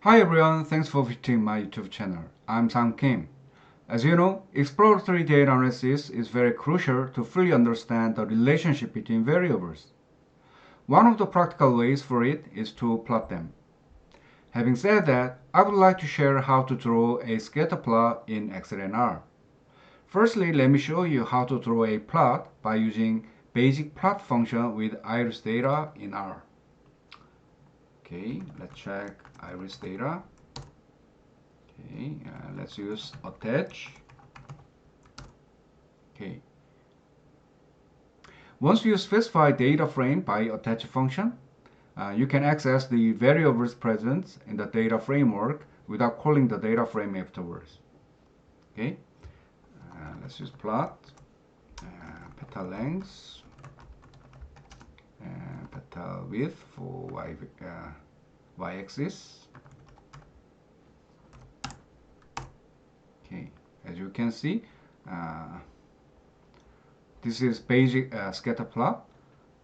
Hi everyone, thanks for visiting my YouTube channel. I'm Sang Kim. As you know, exploratory data analysis is very crucial to fully understand the relationship between variables. One of the practical ways for it is to plot them. Having said that, I would like to share how to draw a scatter plot in Excel and R. Firstly, let me show you how to draw a plot by using basic plot function with iris data in R. Okay, let's check iris data. Okay, let's use attach. Okay. Once you specify data frame by attach function, you can access the variables present in the data framework without calling the data frame afterwards. Okay, let's use plot, petal length, and petal width for y-axis. Okay, as you can see, this is basic scatter plot.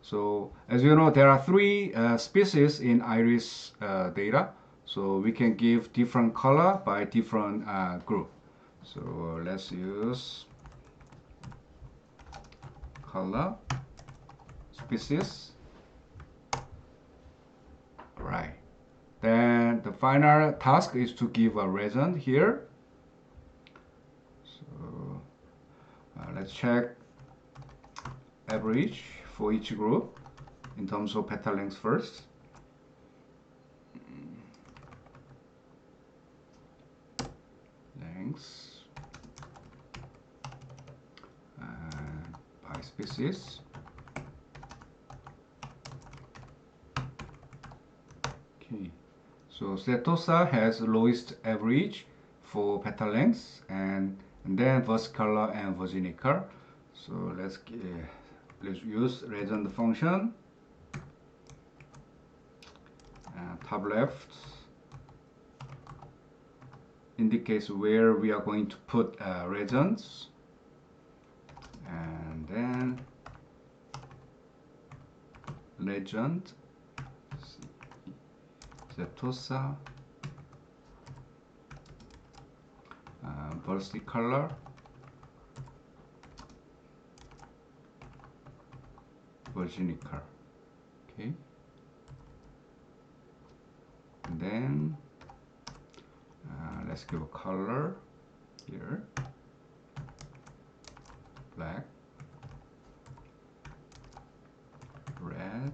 So as you know, there are three species in iris data. So we can give different color by different group. So let's use color species. Right. Then the final task is to give a region here. So let's check average for each group in terms of petal length first. Length by species. Okay, so Setosa has lowest average for petal length and then versicolor and virginicolor. So let's use legend function. Top left indicates where we are going to put legends, and then legend Setosa versicolor virginicolor. Okay, and then let's give a color here, black, red,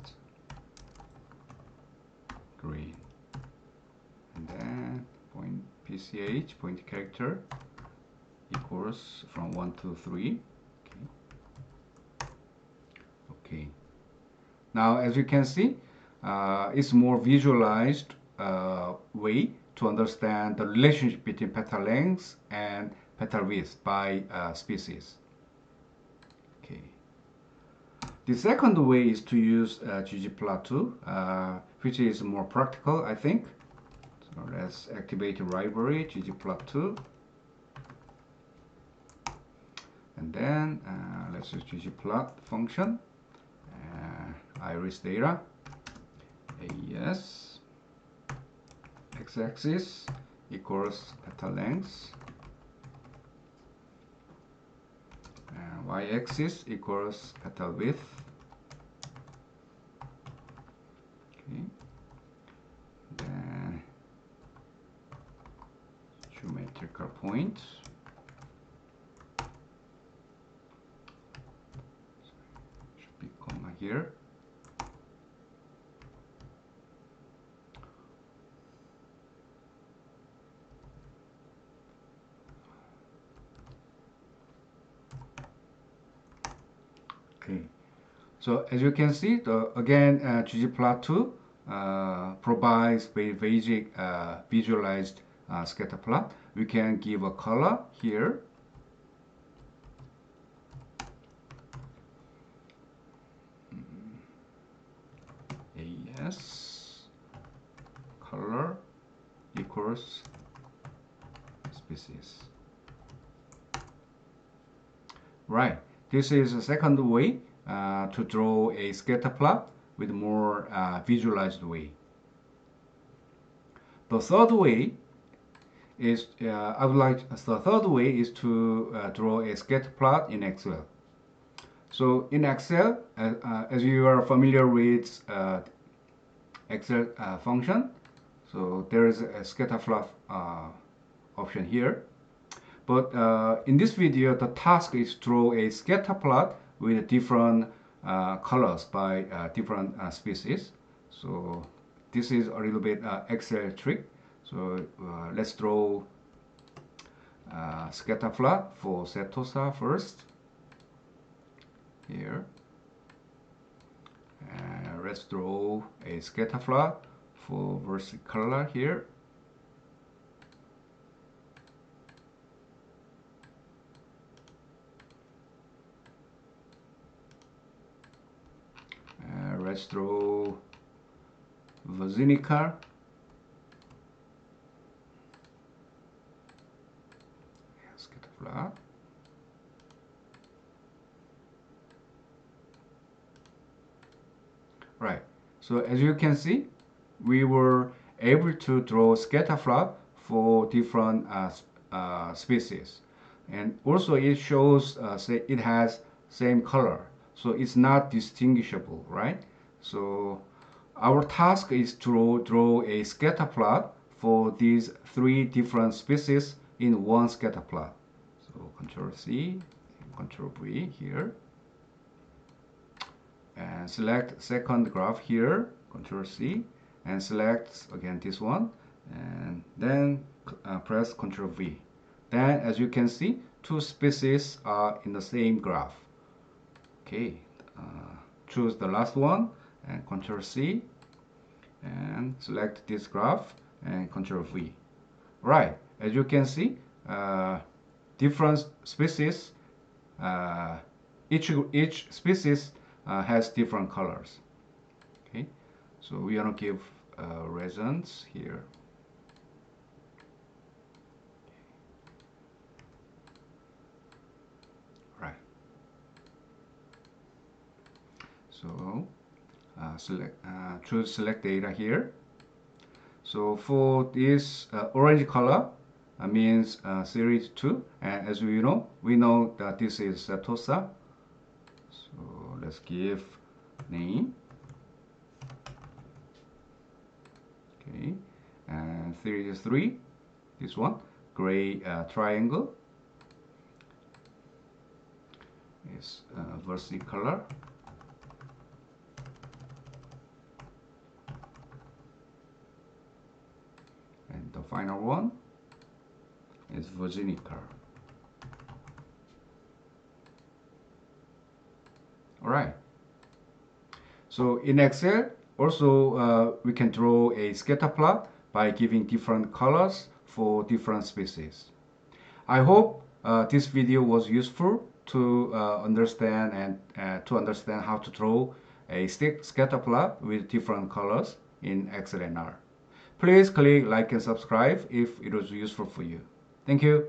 green, and then point PCH, point character, equals from 1 to 3. Okay. Now as you can see, it's more visualized way to understand the relationship between petal length and petal width by species. Okay. The second way is to use Ggplot2, which is more practical, I think. So let's activate the library Ggplot2, and then let's use Ggplot function, iris data, AES, x-axis equals petal length, and y-axis equals petal width. Okay, then geometrical point, should be comma here. Okay, so as you can see, again, Ggplot2 provides very basic visualized scatter plot. We can give a color here. AES color equals species. Right, this is the second way to draw a scatter plot with more visualized way. The third way is the third way is to draw a scatter plot in Excel. So in Excel, as you are familiar with Excel function, so there is a scatter plot option here. But in this video, the task is to draw a scatter plot with different colors by different species. So this is a little bit Excel trick. So let's draw scatter plot for Setosa first. Here. And let's draw a scatter plot for versicolor here. Let's draw Vazinicar. Scatter plot. Right. So as you can see, we were able to draw scatter plot for different species, and also it shows say it has same color, so it's not distinguishable, right? So our task is to draw a scatter plot for these three different species in one scatter plot. So Control C, Control V here, and select second graph here, Control C, and select again this one, and then press Control V. Then as you can see, two species are in the same graph. Okay, choose the last one and Control C, and select this graph and Control V. Right, as you can see, different species, each species has different colors. Okay, so we are going to give reasons here. Right. So choose select data here. So for this orange color means series 2, and as we know that this is Setosa. So let's give name. Okay, and series 3, this one, gray triangle, is versicolor. And the final one is Vazinicar. Alright. So in Excel, also we can draw a scatter plot by giving different colors for different species. I hope this video was useful to understand how to draw a scatter plot with different colors in Excel and R. Please click like and subscribe if it was useful for you. Thank you.